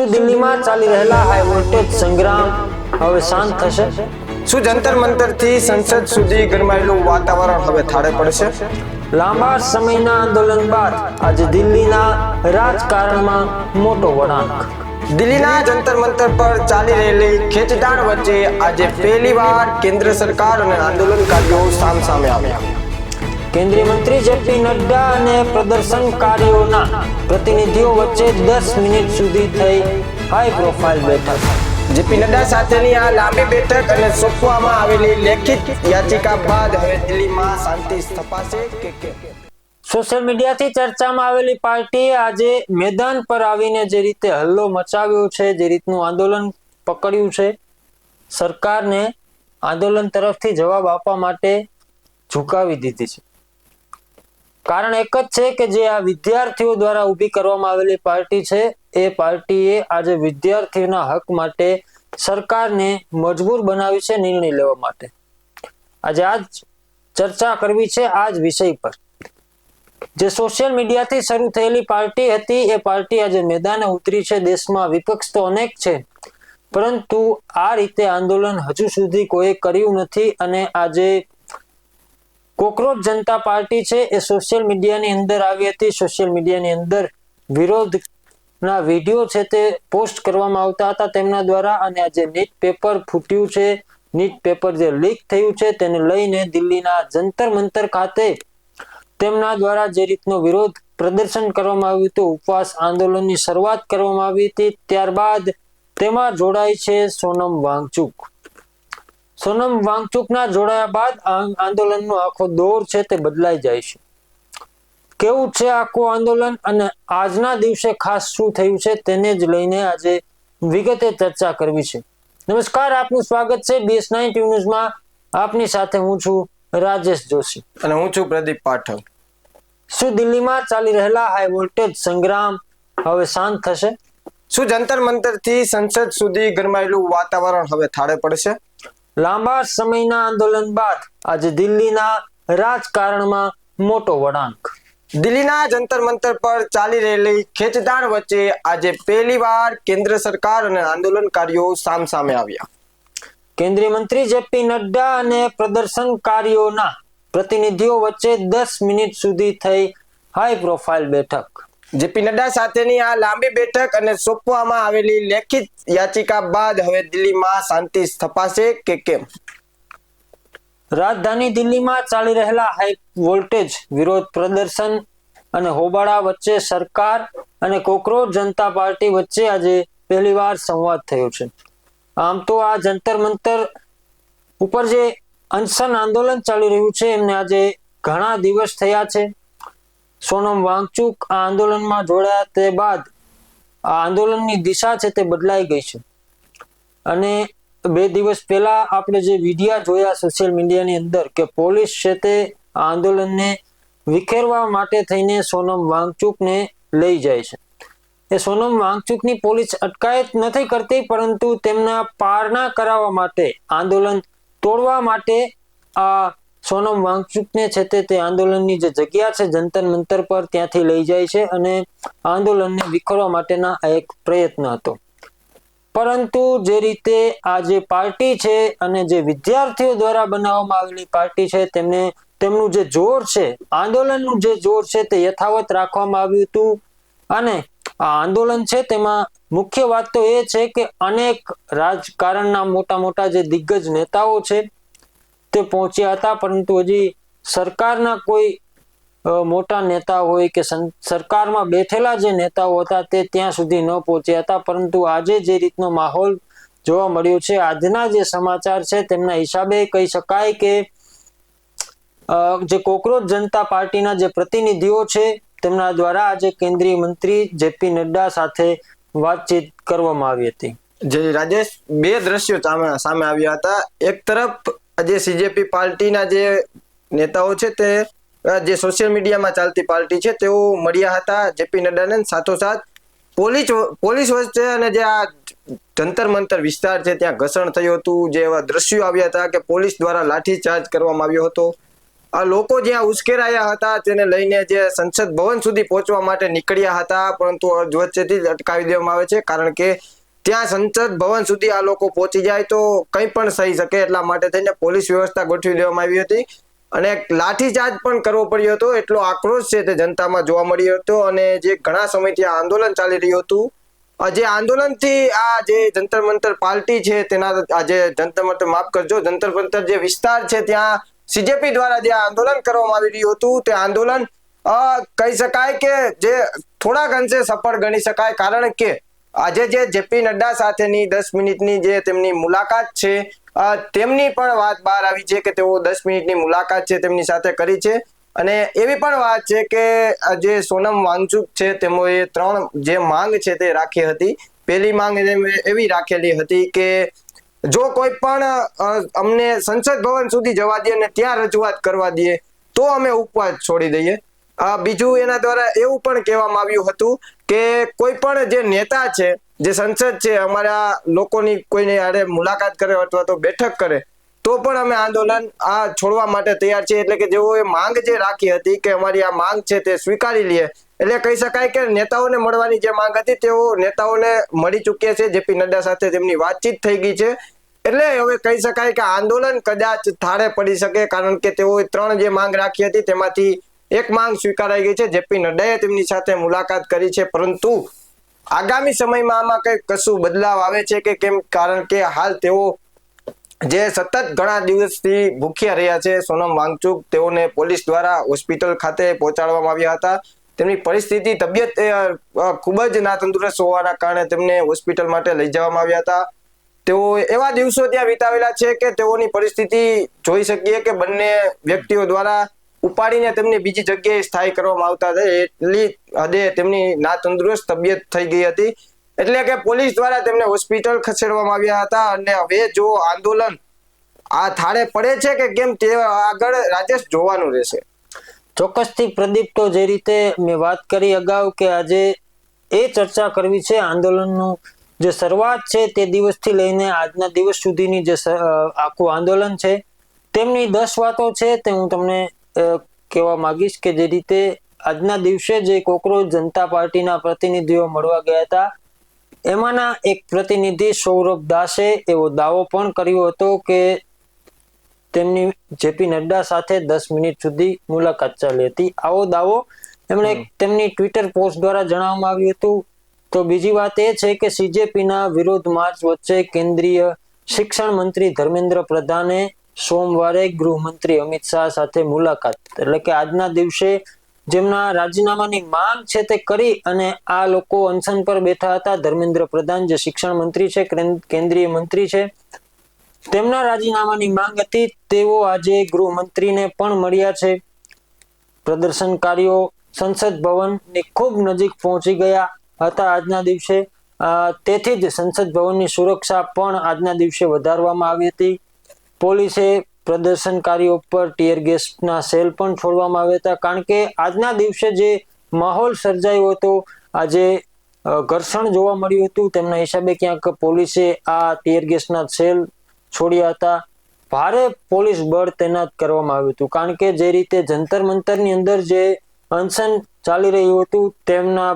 શું દિલ્હીમાં ચાલી રહેલા હાઈ વોલ્ટેજ સંગ્રામ હવે શાંત થશે? શું જંતર મંતર થી સંસદ સુધી ગરમાયેલું વાતાવરણ હવે થાળે પડશે? લાંબા સમયના આંદોલન બાદ આજે દિલ્હીના રાજકારણમાં મોટો વળાંક. દિલ્હીના જંતર મંતર પર ચાલી રહેલી ખેંચતાણ વચ્ચે આજે પહેલીવાર કેન્દ્ર સરકાર અને આંદોલનકારીઓ સામસામે આવ્યા. કેન્દ્રીય મંત્રી જેપી નડ્ડા અને પ્રદર્શનકારીઓના પ્રતિનિધિઓ વચ્ચે 10 મિનિટ સુધી થઈ હાઈ પ્રોફાઇલ બેઠક. જેપી નડ્ડા સાથેની આ લાંબી બેઠક અને સોંપવામાં આવેલી લેખિત યાચિકા બાદ હવે દિલ્હીમાં શાંતિ સ્થપાશે કે કેમ? સોશિયલ મીડિયાથી ચર્ચામાં આવેલી પાર્ટીએ આજે મેદાન પર આવીને જે રીતે હલ્લો મચાવ્યો છે, જે રીતનું આંદોલન પકડ્યું છે, સરકારને આંદોલન તરફથી જવાબ આપવા માટે ઝુકાવી દીધી છે. કારણ એક જ છે કે જે આ વિદ્યાર્થીઓ દ્વારા ઊભી કરવામાં આવેલી પાર્ટી છે, એ પાર્ટીએ આજે વિદ્યાર્થીઓના હક માટે સરકારને મજબૂર બનાવી છે નિર્ણય લેવા માટે. આજે આ જ ચર્ચા કરવી છે આ જ વિષય પર. જે સોશિયલ મીડિયાથી શરૂ થયેલી પાર્ટી હતી, એ પાર્ટી આજે મેદાને ઉતરી છે. દેશમાં વિપક્ષ તો અનેક છે, પરંતુ આ રીતે આંદોલન હજુ સુધી કોઈ કર્યું નથી. અને આજે કોકરોચ જનતા પાર્ટી છે એ સોશિયલ મીડિયાની અંદર આવી હતી. સોશિયલ મીડિયાની અંદર વિરોધના વિડીયો છે તે પોસ્ટ કરવામાં આવતા હતા તેમના દ્વારા. અને આજે નીટ પેપર ફૂટ્યું છે, નીટ પેપર જે લીક થયું છે, તેને લઈને દિલ્હીના જંતર મંતર ખાતે તેમના દ્વારા જે રીતનો વિરોધ પ્રદર્શન કરવામાં આવ્યું હતું, ઉપવાસ આંદોલનની શરૂઆત કરવામાં આવી હતી, ત્યારબાદ તેમાં જોડાય છે સોનમ વાંગચુક. સોનમ વાંગચુકના જોડાયા બાદ આંદોલનનો આખો દોર છે તે બદલાઈ જાય છે. કેવું છે આખું આંદોલન અને આજના દિવસે ખાસ શું થયું છે તેને જ લઈને આજે વિગતે ચર્ચા કરવી છે. નમસ્કાર, આપનું સ્વાગત છે BS9 ન્યૂઝમાં. આપની સાથે હું છું રાજેશ જોશી અને હું છું પ્રદીપ પાઠક. શું દિલ્હીમાં ચાલી રહેલા હાઈ વોલ્ટેજ સંગ્રામ હવે શાંત થશે? શું જંતર મંતર થી સંસદ સુધી ગરમાયેલું વાતાવરણ હવે થાળે પડશે? લાંબા સમયના આંદોલન બાદ આજે દિલ્હીના રાજકારણમાં મોટો વળાંક. દિલ્હીના જંતર મંતર પર ચાલી રહેલી ખેંચતાણ વચ્ચે આજે પહેલીવાર કેન્દ્ર સરકાર અને આંદોલનકારીઓ સામસામે આવ્યા. કેન્દ્રીય મંત્રી જેપી નડ્ડા અને પ્રદર્શનકારીઓના પ્રતિનિધિઓ વચ્ચે 10 મિનિટ સુધી થઈ હાઈ પ્રોફાઇલ બેઠક. જેપી નડ્ડા સાથેની આ લાંબી બેઠક અને સોંપવામાં આવેલી લેખિત યાચિકા બાદ હવે દિલ્હીમાં શાંતિ સ્થપાશે કે કેમ? રાજધાની દિલ્હીમાં ચાલી રહેલા હાઈ વોલ્ટેજ વિરોધ પ્રદર્શન અને હોબાળા વચ્ચે સરકાર અને કોકરોચ જનતા પાર્ટી વચ્ચે આજે પહેલીવાર સંવાદ થયો છે. આમ તો આ જંતર મંતર ઉપર જે અનશન આંદોલન ચાલી રહ્યું છે એમને આજે ઘણા દિવસ થયા છે. સોનમ વાંગચુક આ આંદોલનમાં જોડાયા તે બાદ આ આંદોલનની દિશા છે તે બદલાઈ ગઈ છે. અને 2 દિવસ પહેલા આપણે જે વિડીયો જોયા સોશિયલ મીડિયાની અંદર કે પોલીસ છે તે આંદોલનને વિખેરવા માટે થઈને સોનમ વાંગચુકને લઈ જાય છે. એ સોનમ વાંગચુકની પોલીસ અટકાયત નથી કરતી, પરંતુ તેમના પારણા કરાવવા માટે, આંદોલન તોડવા માટે આ સોનમ વાંગચુકને છે તે આંદોલનની જે જગ્યા છે જંતર મંતર પર ત્યાંથી લઈ જાય છે અને આંદોલનને વિખેરવા માટેના એક પ્રયત્ન હતો. પરંતુ જે રીતે આ જે પાર્ટી છે અને જે વિદ્યાર્થીઓ દ્વારા બનાવવામાં આવેલી પાર્ટી છે, તેમનું જે જોર છે, આંદોલનનું જે જોર છે તે યથાવત રાખવામાં આવ્યું હતું. અને આ આંદોલન છે તેમાં મુખ્ય વાત તો એ છે કે અનેક રાજકારણના મોટા જે દિગ્ગજ નેતાઓ છે તે પહોંચ્યા હતા, પરંતુ હજી સરકારના કોઈ મોટા નેતા હોય કે સરકારમાં બેઠેલા જે નેતાઓ હતા તે ત્યાં સુધી ન પહોંચ્યા હતા. પરંતુ આજે જે રીતનો માહોલ જોવા મળ્યો છે, આજના જે સમાચાર છે તેમના હિસાબે કહી શકાય કે જે કોકરોચ જનતા પાર્ટીના જે પ્રતિનિધિઓ છે તેમના દ્વારા આજે કેન્દ્રીય મંત્રી જેપી નડ્ડા સાથે વાતચીત કરવામાં આવી હતી. જે રાજેશ, 2 દ્રશ્યો સામે આવ્યા હતા. એક તરફ જે CJP પાર્ટીના જે નેતાઓ છે તે જે સોશિયલ મીડિયામાં ચાલતી પાર્ટી છે તેઓ મળ્યા હતા જેપી નડ્ડાને, સાથોસાથ પોલીસ વચ્ચે અને જે આ જંતર મંતર વિસ્તાર છે ત્યાં ઘર્ષણ થયું હતું. જે એવા દ્રશ્યો આવ્યા હતા કે પોલીસ દ્વારા લાઠીચાર્જ કરવામાં આવ્યો હતો. આ લોકો જ્યાં ઉશ્કેરાયા હતા તેને લઈને જે સંસદ ભવન સુધી પહોંચવા માટે નીકળ્યા હતા, પરંતુ વચ્ચેથી જ અટકાવી દેવામાં આવે છે, કારણ કે ત્યાં સંસદ ભવન સુધી આ લોકો પહોંચી જાય તો કંઈ પણ થઈ શકે, એટલા માટે થઈને પોલીસ વ્યવસ્થા ગોઠવી દેવામાં આવી હતી અને લાઠીચાર્જ પણ કરવો પડ્યો હતો. એટલો આક્રોશ છે તે જનતામાં જોવા મળ્યો હતો અને જે ઘણા સમયથી આ આંદોલન ચાલી રહ્યું હતું, જે આંદોલનથી આ જે જંતર મંતર પાર્ટી છે તેના આજે જંતર મંતર માફ કરજો જંતર મંતર જે વિસ્તાર છે ત્યાં સીજેપી દ્વારા જે આંદોલન કરવામાં આવી રહ્યું હતું તે આંદોલન કહી શકાય કે જે થોડાક અંશે સફળ ગણી શકાય, કારણ કે આજે જે જેપી નડ્ડા સાથેની 10 મિનિટની જે તેમની મુલાકાત છે તેમની પણ વાત બહાર આવી છે કે તેઓ 10 મિનિટની મુલાકાત છે તેમની સાથે કરી છે અને એવી પણ વાત છે કે જે સોનમ વાંગચુક છે તેઓએ 3 જે માંગ છે તે રાખી હતી. પહેલી માંગ એવી રાખેલી હતી કે જો કોઈ પણ અમને સંસદ ભવન સુધી જવા દે અને ત્યાં રજૂઆત કરવા દે તો અમે ઉપવાસ છોડી દઈએ. બીજું એના દ્વારા એવું પણ કહેવામાં આવ્યું હતું કે કોઈ પણ જે નેતા છે, જે સંસદ છે, અમારા લોકોની કોઈને આડે મુલાકાત કરે અથવા તો બેઠક કરે તો પણ અમે આંદોલન છોડવા માટે તૈયાર છીએ. એટલે કે જેઓએ માંગ જે રાખી હતી કે અમારી આ માંગ છે તે સ્વીકારી લઈએ, એટલે કહી શકાય કે નેતાઓને મળવાની જે માંગ હતી તેઓ નેતાઓને મળી ચૂક્યા છે. જેપી નડ્ડા સાથે તેમની વાતચીત થઈ ગઈ છે, એટલે હવે કહી શકાય કે આંદોલન કદાચ થાળે પડી શકે, કારણ કે તેઓએ 3 જે માંગ રાખી હતી તેમાંથી એક માંગ સ્વીકારાઈ ગઈ છે. જેપી નડ્ડાએ તેમની સાથે મુલાકાત કરી છે, પરંતુ આગામી સમયમાં આમાં કઈ કશું બદલાવ આવે છે કે કેમ, કારણ કે હાલ તેઓ જે સતત ઘણા દિવસથી ભૂખ્યા રહ્યા છે સોનમ વાંગચુક, તેઓને પોલીસ દ્વારા હોસ્પિટલ ખાતે પહોંચાડવામાં આવ્યા હતા. તેમની પરિસ્થિતિ તબિયત ખૂબ જ નાતંદુરસ્ત હોવાના કારણે તેમને હોસ્પિટલ માટે લઈ જવામાં આવ્યા હતા. તેઓ એવા દિવસો ત્યાં વિતાવેલા છે કે તેઓની પરિસ્થિતિ જોઈ શકીએ કે બંને વ્યક્તિઓ દ્વારા ઉપાડીને તેમને બીજી જગ્યાએ સ્થાયી કરવામાં આવતા હતા, એટલી હદે તેમની નાતંદુરસ્ત તબિયત થઈ ગઈ હતી. એટલે કે પોલીસ દ્વારા તેમને હોસ્પિટલ ખસેડવામાં આવ્યા હતા અને હવે જો આંદોલન થાળે પડે છે કે કેમ તે આગળ રાજેશ જોવાનું રહેશે. ચોક્કસથી પ્રદીપ, તો જે રીતે મેં વાત કરી અગાઉ કે આજે એ ચર્ચા કરવી છે આંદોલનનું જે શરૂઆત છે તે દિવસથી લઈને આજના દિવસ સુધીની જે આખું આંદોલન છે તેમની 10 વાતો છે તે હું તમને કહેવા માંગીશ કે જે રીતે આજના દિવસે જે કોકરોચ જનતા પાર્ટીના પ્રતિનિધિઓ મળવા ગયા હતા એમાંના એક પ્રતિનિધિ સૌરભ દાસે એવો દાવો પણ કર્યો હતો કે તેમની જેપી નડ્ડા સાથે 10 મિનિટ સુધી મુલાકાત ચાલી હતી. આવો દાવો એમણે તેમની ટ્વિટર પોસ્ટ દ્વારા જણાવવામાં આવ્યું હતું. તો બીજી વાત એ છે કે સીજેપીના વિરોધ માર્ચ વચ્ચે કેન્દ્રીય શિક્ષણ મંત્રી ધર્મેન્દ્ર પ્રધાને સોમવારે ગૃહમંત્રી અમિત શાહ સાથે મુલાકાત, એટલે કે આજના દિવસે જેમના રાજીનામાની માંગ છે તે કરી અને આ લોકો અનશન પર બેઠા હતા. ધર્મેન્દ્ર પ્રધાન જે શિક્ષણ મંત્રી છે, કેન્દ્રીય મંત્રી છે, તેમના રાજીનામાની માંગ હતી. તેઓ આજે ગૃહમંત્રીને પણ મળ્યા છે. પ્રદર્શનકારીઓ સંસદ ભવનની ખૂબ નજીક પહોંચી ગયા હતા આજના દિવસે, તેથી જ સંસદ ભવનની સુરક્ષા પણ આજના દિવસે વધારવામાં આવી હતી. પોલીસે પ્રદર્શનકારીઓ પર ટીયર ગેસના સેલ પણ છોડવામાં આવ્યા હતા, કારણ કે આજના દિવસે જે માહોલ સર્જાયો હતો, આજે ઘર્ષણ જોવા મળ્યું હતું, તેમના હિસાબે ક્યાંક પોલીસે આ ટીયર ગેસના સેલ છોડ્યા હતા. ભારે પોલીસ બળ તૈનાત કરવામાં આવ્યું હતું, કારણ કે જે રીતે જંતર મંતરની અંદર જે અનશન ચાલી રહ્યું હતું તેમના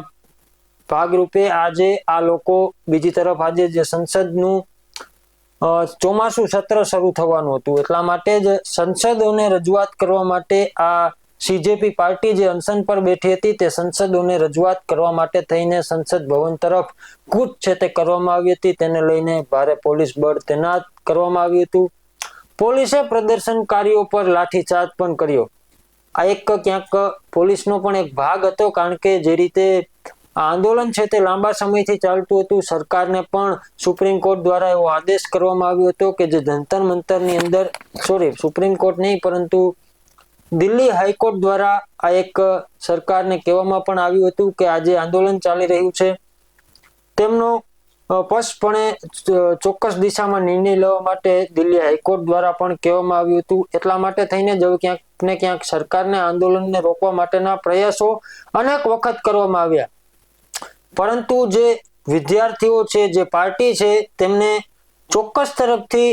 ભાગરૂપે આજે આ લોકો બીજી તરફ આજે જે સંસદનું ચોમાસું સત્ર શરૂ થવાનું હતું, એટલા માટે જ સંસદોને રજૂઆત કરવા માટે આ સીજેપી પાર્ટી જે અનશન પર બેઠી હતી તે સંસદોને રજૂઆત કરવા માટે થઈને સંસદ ભવન તરફ કૂચ છે તે કરવામાં આવી હતી. તેને લઈને ભારે પોલીસ બળ તૈનાત કરવામાં આવ્યું હતું. પોલીસે પ્રદર્શનકારીઓ પર લાઠીચાર્જ પણ કર્યો. આ એક ક્યાંક પોલીસનો પણ એક ભાગ હતો, કારણ કે જે રીતે આંદોલન છે તે લાંબા સમયથી ચાલતું હતું. સરકારને પણ સુપ્રીમ કોર્ટ દ્વારા એવો આદેશ કરવામાં આવ્યો હતો કે જે જંતર મંતરની અંદર સુપ્રીમ કોર્ટ નહીં પરંતુ દિલ્હી હાઈકોર્ટ દ્વારા આ એક સરકારને કહેવામાં પણ આવ્યું હતું કે આ જે આંદોલન ચાલી રહ્યું છે તેમનો સ્પષ્ટપણે ચોક્કસ દિશામાં નિર્ણય લેવા માટે દિલ્હી હાઈકોર્ટ દ્વારા પણ કહેવામાં આવ્યું હતું. એટલા માટે થઈને જ ક્યાંક ને ક્યાંક સરકારને આંદોલનને રોકવા માટેના પ્રયાસો અનેક વખત કરવામાં આવ્યા, પરંતુ જે વિદ્યાર્થીઓ છે, જે પાર્ટી છે, તેમને ચોક્કસ તરફથી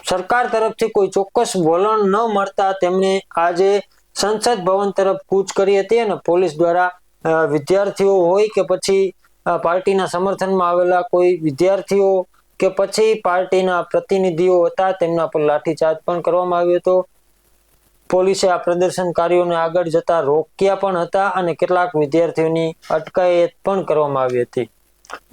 સરકાર તરફથી કોઈ ચોક્કસ વલણ ન મળતા તેમણે આજે સંસદ ભવન તરફ કૂચ કરી હતી અને પોલીસ દ્વારા વિદ્યાર્થીઓ હોય કે પછી પાર્ટીના સમર્થનમાં આવેલા કોઈ વિદ્યાર્થીઓ કે પછી પાર્ટીના પ્રતિનિધિઓ હતા તેમના પર લાઠીચાર્જ પણ કરવામાં આવ્યો હતો. પોલીસે આ પ્રદર્શનકારીઓને આગળ જતા રોક્યા પણ હતા અને કેટલાક વિદ્યાર્થીઓની અટકાયત પણ કરવામાં આવી હતી.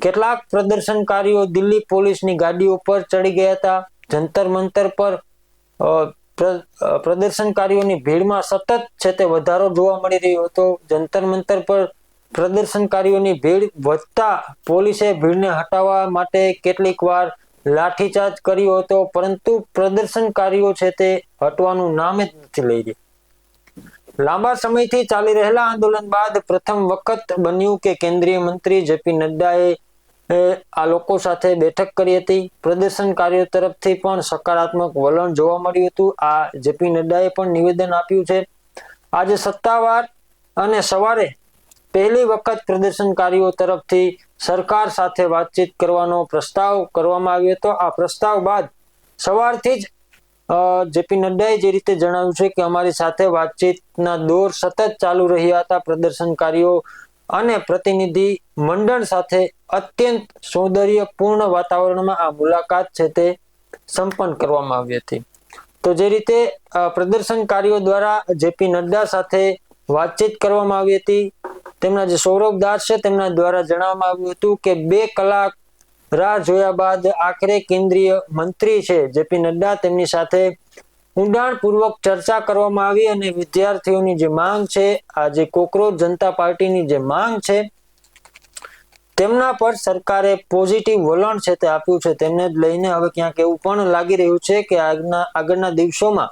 કેટલાક પ્રદર્શનકારીઓ દિલ્હી પોલીસની ગાડીઓ પર ચડી ગયા હતા. જંતર મંતર પર પ્રદર્શનકારીઓની ભીડમાં સતત છે તે વધારો જોવા મળી રહ્યો હતો. જંતર મંતર પર પ્રદર્શનકારીઓની ભીડ વધતા પોલીસે ભીડને હટાવવા માટે કેટલીક વાર લાઠીચાર્જ કર્યો હતો, પરંતુ પ્રદર્શનકારીઓ છે તે હટવાનું નામ જ નથી લઈ રહ્યા. લાંબા સમયથી ચાલી રહેલા આંદોલન બાદ પ્રથમ વખત બન્યું કે કેન્દ્રીય મંત્રી જેપી નડ્ડાએ આ લોકો સાથે બેઠક કરી હતી. પ્રદર્શનકારીઓ તરફથી પણ સકારાત્મક વલણ જોવા મળ્યું હતું. આ જેપી નડ્ડાએ પણ નિવેદન આપ્યું છે. આજે સત્તાવાર અને સવારે પહેલી વખત પ્રદર્શનકારીઓ તરફથી સરકાર સાથે વાતચીત કરવાનો પ્રસ્તાવ કરવામાં આવ્યો હતો. આ પ્રસ્તાવ બાદ સવારથી જ જેપી નડ્ડાએ જે રીતે જણાવ્યું છે કે અમારી સાથે વાતચીતના દોર સતત ચાલુ રહ્યા હતા. પ્રદર્શનકારીઓ અને પ્રતિનિધિ મંડળ સાથે અત્યંત સૌંદર્યપૂર્ણ વાતાવરણમાં આ મુલાકાત છે તે સંપન્ન કરવામાં આવી હતી. તો જે રીતે પ્રદર્શનકારીઓ દ્વારા જેપી નડ્ડા સાથે વાતચીત કરવામાં આવી હતી, તેમના જે સૌરભ દાસ છે તેમના દ્વારા જણાવવામાં આવ્યું હતું કે 2 કલાક રાહ જોયા બાદ આખરે કેન્દ્રીય મંત્રી છે જેપી નડ્ડા તેમની સાથે ઊંડાણપૂર્વક ચર્ચા કરવામાં આવી અને વિદ્યાર્થીઓની જે માંગ છે, આ જે કોકરોચ જનતા પાર્ટીની જે માંગ છે તેમના પર સરકારે પોઝિટિવ વલણ છે તે આપ્યું છે. તેમને જ લઈને હવે ક્યાંક એવું પણ લાગી રહ્યું છે કે આગળના દિવસોમાં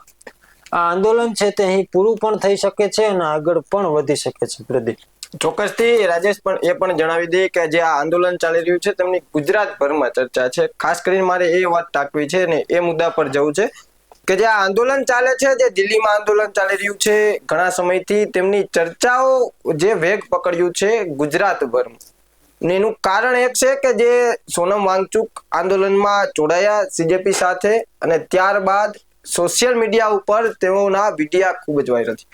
આ આંદોલન છે તે અહીં પૂરું પણ થઈ શકે છે અને આગળ પણ વધી શકે છે. પ્રદીપ, ચોક્કસથી રાજેશ પણ એ પણ જણાવી દે કે જે આ આંદોલન ચાલી રહ્યું છે તેમની ગુજરાતભરમાં ચર્ચા છે. ખાસ કરીને મારે એ વાત ટાંકવી છે ને એ મુદ્દા પર જવું છે કે જે આ આંદોલન ચાલે છે, જે દિલ્હીમાં આંદોલન ચાલી રહ્યું છે ઘણા સમયથી, તેમની ચર્ચાઓ જે વેગ પકડ્યું છે ગુજરાતભરમાં. એનું કારણ એક છે કે જે સોનમ વાંગચુક આંદોલનમાં જોડાયા સીજેપી સાથે અને ત્યારબાદ સોશિયલ મીડિયા ઉપર તેઓના વિડીયા ખૂબ જ વાયરલ છે.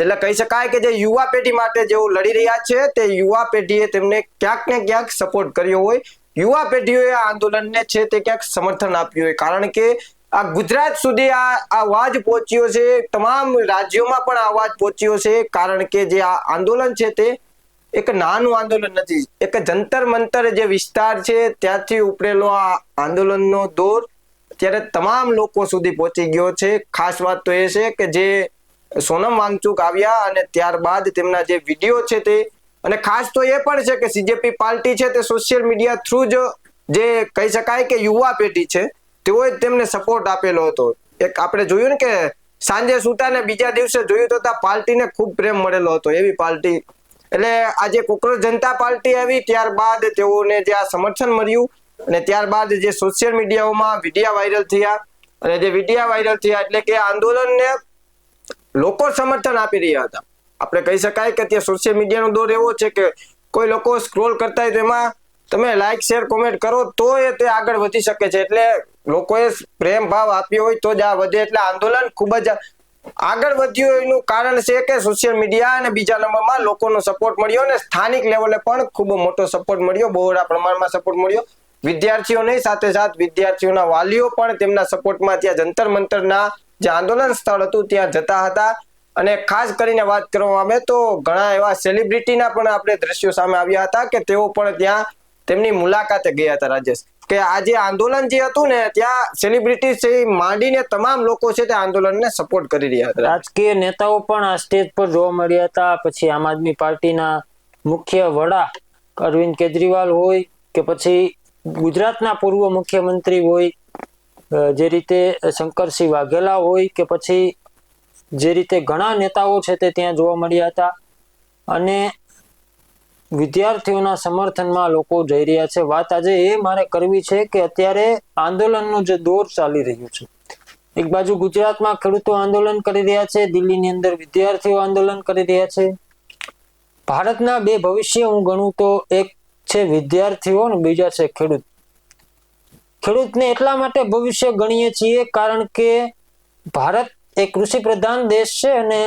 એટલે કહી શકાય કે જે યુવા પેઢી માટે જેઓ લડી રહ્યા છે તે યુવા પેઢીએ તેમને ક્યાંક ને ક્યાંક સપોર્ટ કર્યો હોય, યુવા પેઢીઓએ આ આંદોલનને છે તે ક્યાંક સમર્થન આપ્યું હોય. કારણ કે આ ગુજરાત સુધી આ અવાજ પહોંચ્યો છે, તમામ રાજ્યોમાં પણ આ અવાજ પહોંચ્યો છે. કારણ કે જે આ આંદોલન છે તે એક નાનું આંદોલન નથી, એક જંતર મંતર જે વિસ્તાર છે ત્યાંથી ઉપડેલો આ આંદોલનનો દોર ત્યારે તમામ લોકો સુધી પહોંચી ગયો છે. ખાસ વાત તો એ છે કે જે સોનમ વાંગચુક આવ્યા અને ત્યારબાદ તેમના જે વિડીયો છે તે, અને ખાસ તો એ પણ છે કે સીજેપી પાર્ટી છે તે સોશિયલ મીડિયા થ્રુ જ જે કહી શકાય કે યુવા પેઢી છે તેઓએ તેમને સપોર્ટ આપેલો હતો. એક આપણે જોયું ને કે સાંજે સુતા ને બીજા દિવસે જોયું તો પાર્ટીને ખૂબ પ્રેમ મળેલો હતો, એવી પાર્ટી. એટલે આજે કોકરોચ જનતા પાર્ટી આવી ત્યારબાદ તેઓને જે આ સમર્થન મળ્યું અને ત્યારબાદ જે સોશિયલ મીડિયાઓમાં વિડીયા વાયરલ થયા અને જે વિડીયા વાયરલ થયા એટલે કે આંદોલનને લોકો સમર્થન આપી રહ્યા હતા. આપણે કહી શકાય કે ત્યાં સોશિયલ મીડિયાનો દોર એવો છે કે કોઈ લોકો સ્ક્રોલ કરતા હોય તો એમાં તમે લાઈક શેર કોમેન્ટ કરો તો એ તે આગળ વધી શકે છે. એટલે લોકોએ પ્રેમ ભાવ આપ્યો હોય તો જ આ વધે. એટલે આંદોલન ખૂબ જ આગળ વધ્યું એનું કારણ છે કે સોશિયલ મીડિયા અને બીજા નંબરમાં લોકોનો સપોર્ટ મળ્યો અને સ્થાનિક લેવલે પણ ખૂબ મોટો સપોર્ટ મળ્યો, બહોળા પ્રમાણમાં સપોર્ટ મળ્યો. વિદ્યાર્થીઓ નહીં, સાથે સાથે વિદ્યાર્થીઓના વાલીઓ પણ તેમના સપોર્ટમાં ત્યાં જંતર મંતરના જે આંદોલન સ્થળ હતું ત્યાં જતા હતા. અને ખાસ કરીને વાત કરવામાં આવે તો ઘણા એવા સેલિબ્રિટીના પણ આપણે દ્રશ્યો સામે આવ્યા હતા કે તેઓ પણ ત્યાં તેમની મુલાકાતે ગયા હતા. રાજેશ, કે આ જે આંદોલન જે હતું ને ત્યાં સેલિબ્રિટી છે માંડીને તમામ લોકો છે તે આંદોલનને સપોર્ટ કરી રહ્યા હતા. રાજકીય નેતાઓ પણ આ સ્ટેજ પર જોવા મળ્યા હતા. પછી આમ આદમી પાર્ટીના મુખ્ય વડા અરવિંદ કેજરીવાલ હોય કે પછી ગુજરાતના પૂર્વ મુખ્યમંત્રી હોય જે રીતે શંકરસિંહ વાઘેલા હોય કે પછી જે રીતે ઘણા નેતાઓ છે તે ત્યાં જોવા મળ્યા હતા અને વિદ્યાર્થીઓના સમર્થનમાં લોકો જઈ રહ્યા છે. વાત આજે એ મારે કરવી છે કે અત્યારે આંદોલનનું જે દોર ચાલી રહ્યું છે, એક બાજુ ગુજરાતમાં ખેડૂતો આંદોલન કરી રહ્યા છે, દિલ્હીની અંદર વિદ્યાર્થીઓ આંદોલન કરી રહ્યા છે. ભારતના 2 ભવિષ્ય હું ગણું તો એક છે વિદ્યાર્થીઓ અને બીજા છે ખેડૂત. ખેડૂતને એટલા માટે ભવિષ્ય ગણીએ છીએ કારણ કે ભારત એક કૃષિ પ્રધાન દેશ છે અને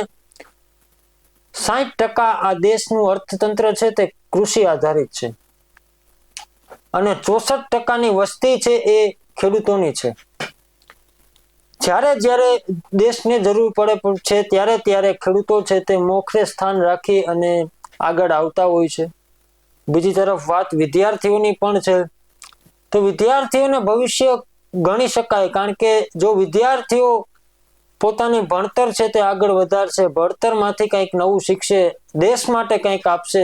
60% આ દેશનું અર્થતંત્ર છે તે કૃષિ આધારિત છે અને 64%ની વસ્તી છે એ ખેડૂતોની છે. જ્યારે દેશને જરૂર પડે છે ત્યારે ખેડૂતો છે તે મોખરે સ્થાન રાખી અને આગળ આવતા હોય છે. બીજી તરફ વાત વિદ્યાર્થીઓની પણ છે તો વિદ્યાર્થીઓને ભવિષ્ય ગણી શકાય કારણ કે જો વિદ્યાર્થીઓ પોતાની ભણતર છે તે આગળ વધારશે, ભણતરમાંથી કંઈક નવું શીખશે, દેશ માટે કંઈક આપશે,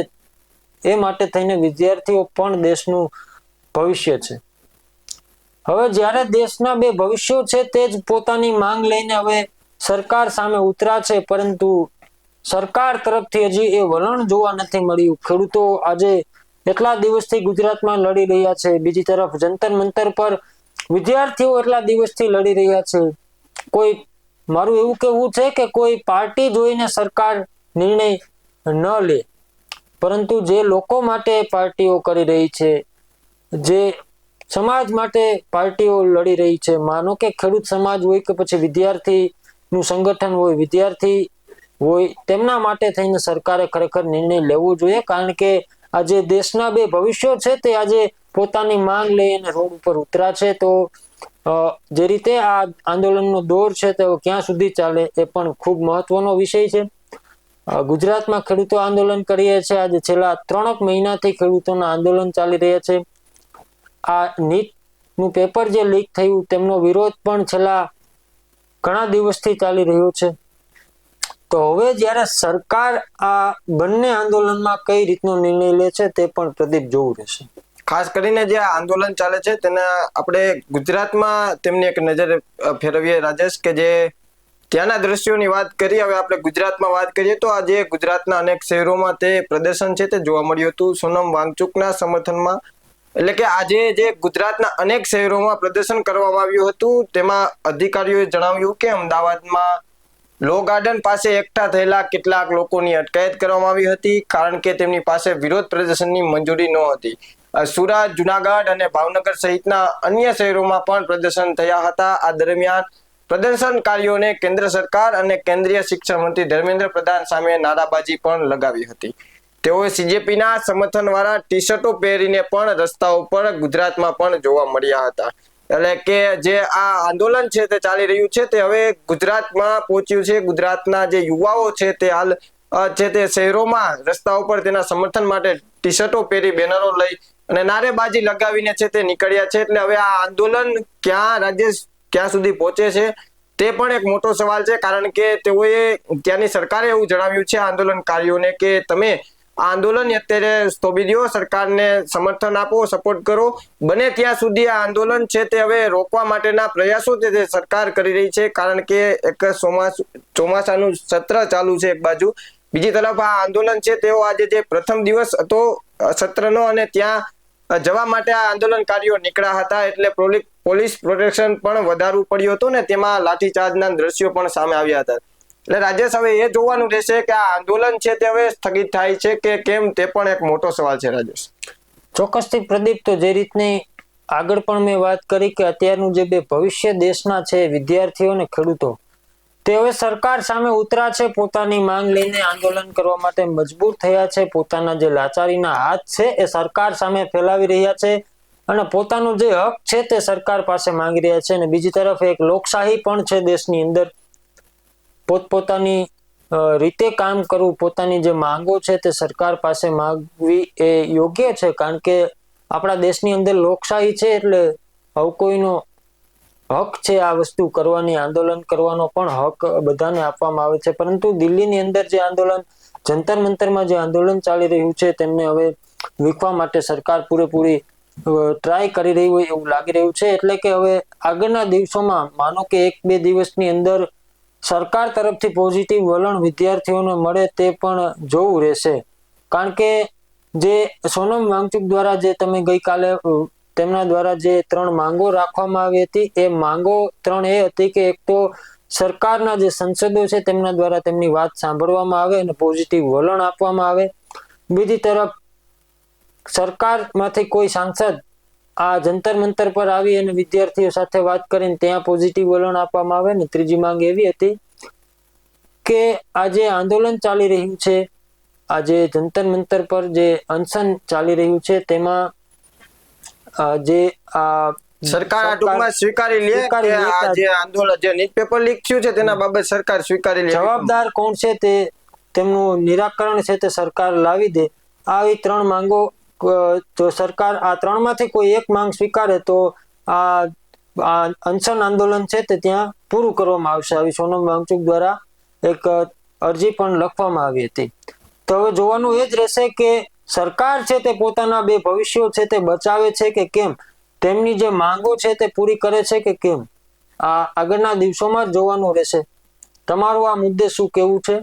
એ માટે થઈને વિદ્યાર્થીઓ પણ દેશનું ભવિષ્ય છે. હવે જ્યારે દેશના બે ભવિષ્યો છે તે જ પોતાની માંગ લઈને હવે સરકાર સામે ઉતરા છે, પરંતુ સરકાર તરફથી હજી એ વલણ જોવા નથી મળ્યું. ખેડૂતો આજે એટલા દિવસથી ગુજરાતમાં લડી રહ્યા છે, બીજી તરફ જંતર મંતર પર વિદ્યાર્થીઓ એટલા દિવસથી લડી રહ્યા છે. કોઈ મારું એવું કહેવું છે કે કોઈ પાર્ટી જોઈને સરકાર નિર્ણય ન લે, પરંતુ જે લોકો માટે પાર્ટીઓ કરી રહી છે, જે સમાજ માટે પાર્ટીઓ લડી રહી છે, માનો કે ખેડૂત સમાજ હોય કે પછી વિદ્યાર્થીનું સંગઠન હોય, વિદ્યાર્થી હોય, તેમના માટે થઈને સરકારે ખરેખર નિર્ણય લેવો જોઈએ કારણ કે આજે દેશના બે ભવિષ્યો છે તે આજે પોતાની માંગ લઈને રોડ ઉપર ઉતરા છે. તો જે રીતે આ આંદોલનનો દોર છે તે ક્યાં સુધી ચાલે એ પણ ખૂબ મહત્વનો વિષય છે. ગુજરાતમાં ખેડૂતો આંદોલન કરીએ છે, આજે છેલ્લા 3 મહિનાથી ખેડૂતોના આંદોલન ચાલી રહ્યા છે. આ નીટનું પેપર જે લીક થયું તેમનો વિરોધ પણ છેલ્લા ઘણા દિવસથી ચાલી રહ્યો છે. તો હવે જ્યારે સરકાર આ બંને આંદોલનમાં કઈ રીતનો નિર્ણય લે છે તે પણ પ્રદીપ જોવું રહેશે. ખાસ કરીને જે આંદોલન ચાલે છે તેના આપણે ગુજરાતમાં તેમની એક નજર ફેરવીએ રાજેશ, કે જે ત્યાંના દ્રશ્યોની વાત કરી. હવે આપણે ગુજરાતમાં વાત કરીએ તો આજે ગુજરાતના અનેક શહેરોમાં તે પ્રદર્શન છે તે જોવા મળ્યું હતું સોનમ વાંગચુકના સમર્થનમાં. એટલે કે આજે જે ગુજરાતના અનેક શહેરોમાં પ્રદર્શન કરવામાં આવ્યું હતું તેમાં અધિકારીઓએ જણાવ્યું કે અમદાવાદમાં લો ગાર્ડન પાસે એકઠા થયેલા કેટલાક લોકોની અટકાયત કરવામાં આવી હતી કારણ કે તેમની પાસે વિરોધ પ્રદર્શનની મંજૂરી ન હતી. સુરત, જુનાગઢ અને ભાવનગર સહિતના અન્ય શહેરોમાં પણ પ્રદર્શન થયા હતા. આ દરમિયાન પ્રદર્શનકારીઓને કેન્દ્ર સરકાર અને કેન્દ્રીય શિક્ષણ મંત્રી ધર્મેન્દ્ર પ્રધાન સામે નારાબાજી પણ લગાવી હતી. તેઓએ CJPના સમર્થનવાળા ટી શર્ટો પહેરીને પણ રસ્તાઓ પર ગુજરાતમાં પણ જોવા મળ્યા હતા. એટલે કે જે આ આંદોલન છે તે ચાલી રહ્યું છે તે હવે ગુજરાતમાં પહોંચ્યું છે. ગુજરાતના જે યુવાઓ છે તે હાલ છે તે શહેરોમાં રસ્તાઓ પર તેના સમર્થન માટે ટી શર્ટો પહેરી, બેનરો લઈ અને નારેબાજી લગાવીને છે તે નીકળ્યા છે. એટલે હવે આ આંદોલન ક્યાં સુધી પહોંચે છે તે પણ એક મોટો સવાલ છે કારણ કે તેઓએ ત્યાંની સરકારે એવું જણાવ્યું છે આંદોલનકારીઓને કે તમે આ આંદોલન અત્યારે થોભી દો, સરકારને સમર્થન આપો, સપોર્ટ કરો. બને ત્યાં સુધી આ આંદોલન છે તે હવે રોકવા માટેના પ્રયાસો તે સરકાર કરી રહી છે કારણ કે એક ચોમાસાનું સત્ર ચાલુ છે એક બાજુ, બીજી તરફ આ આંદોલન છે તેઓ આજે જે પ્રથમ દિવસ હતો સત્રનો અને ત્યાં જવા માટે આ આંદોલનકારીઓ નીકળ્યા હતા એટલે પોલીસ પ્રોટેક્શન પણ વધારવું પડ્યું હતું ને તેમાં લાઠીચાર્જના દ્રશ્યો પણ સામે આવ્યા હતા. એટલે રાજેશ હવે એ જોવાનું રહેશે કે આ આંદોલન છે તે હવે સ્થગિત થાય છે કે કેમ, તે પણ એક મોટો સવાલ છે રાજેશ. ચોક્કસથી પ્રદીપ, તો જે રીતની આગળ પણ મેં વાત કરી કે અત્યારનું જે બે ભવિષ્ય દેશના છે વિદ્યાર્થીઓ અને ખેડૂતો, તે હવે સરકાર સામે ઉતરા છે, પોતાની માંગ લઈને આંદોલન કરવા માટે મજબૂર થયા છે, પોતાના જે લાચારીના હાથ છે એ સરકાર સામે ફેલાવી રહ્યા છે અને પોતાનો જે હક છે તે સરકાર પાસે માંગી રહ્યા છે. અને બીજી તરફ એક લોકશાહી પણ છે દેશની અંદર, પોતપોતાની રીતે કામ કરવું, પોતાની જે માંગો છે તે સરકાર પાસે માંગવી એ યોગ્ય છે કારણ કે આપણા દેશની અંદર લોકશાહી છે એટલે હવે કોઈનો હક છે આ વસ્તુ કરવાની, આંદોલન કરવાનો પણ હક બધાને આપવામાં આવે છે. પરંતુ દિલ્હીની અંદર જે આંદોલન, જંતર મંતરમાં જે આંદોલન ચાલી રહ્યું છે તેમને હવે વીખવા માટે સરકાર પૂરેપૂરી ટ્રાય કરી રહી હોય એવું લાગી રહ્યું છે. એટલે કે હવે આગળના દિવસોમાં માનો કે 1-2 દિવસની અંદર સરકાર તરફથી પોઝિટિવ વલણ વિદ્યાર્થીઓને મળે તે પણ જોવું રહેશે કારણ કે જે સોનમ વાંગચુક દ્વારા જે તમે ગઈકાલે તેમના દ્વારા જે 3 માંગો રાખવામાં આવી હતી એ માંગો 3 એ હતી કે એક તો સરકારના જે સંસદો છે તેમના દ્વારા તેમની વાત સાંભળવામાં આવે અને પોઝિટિવ વલણ આપવામાં આવે. બીજી તરફ સરકારમાંથી કોઈ સાંસદ આ જંતર મંતર પર આવી અને વિદ્યાર્થીઓ સાથે વાત કરીને ત્યાં પોઝિટિવ વલણ આપવામાં આવે ને ત્રીજી માંગ એવી હતી કે આ જે આંદોલન ચાલી રહ્યું છે, આજે જંતર મંતર પર જે અનશન ચાલી રહ્યું છે તેમાં જે આ સરકાર આ ટૂંકમાં સ્વીકારી લે કે આ જે આંદોલન જે નીટ પેપર લીક થયું છે તેના બાબત સરકાર સ્વીકારી લે. જવાબદાર કોણ છે તે તેમનું નિરાકરણ છે તે સરકાર લાવી દે. આવી ત્રણ માંગો જો સરકાર આ ત્રણમાંથી કોઈ એક માંગ સ્વીકારે તો આ અનશન આંદોલન છે તે ત્યાં પૂરું કરવામાં આવશે. આવી સોનમ વાંગચુક દ્વારા એક અરજી પણ લખવામાં આવી હતી. તો હવે જોવાનું એ જ રહેશે કે સરકાર છે તે પોતાના બે ભવિષ્યો છે તે બચાવે છે કે કેમ, તેમની જે માંગો છે તે પૂરી કરે છે કે કેમ, આ આગળના દિવસોમાં જ જોવાનું રહેશે. તમારું આ મુદ્દે શું કહેવું છે?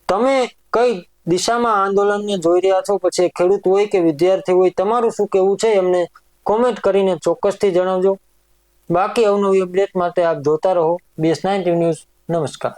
તમે કઈ દિશામાં આંદોલનને જોઈ રહ્યા છો? પછી ખેડૂત હોય કે વિદ્યાર્થી હોય, તમારું શું કહેવું છે એમને કોમેન્ટ કરીને ચોક્કસથી જણાવજો. બાકી અવનવી અપડેટ માટે આપ જોતા રહો BS9 ન્યૂઝ. નમસ્કાર.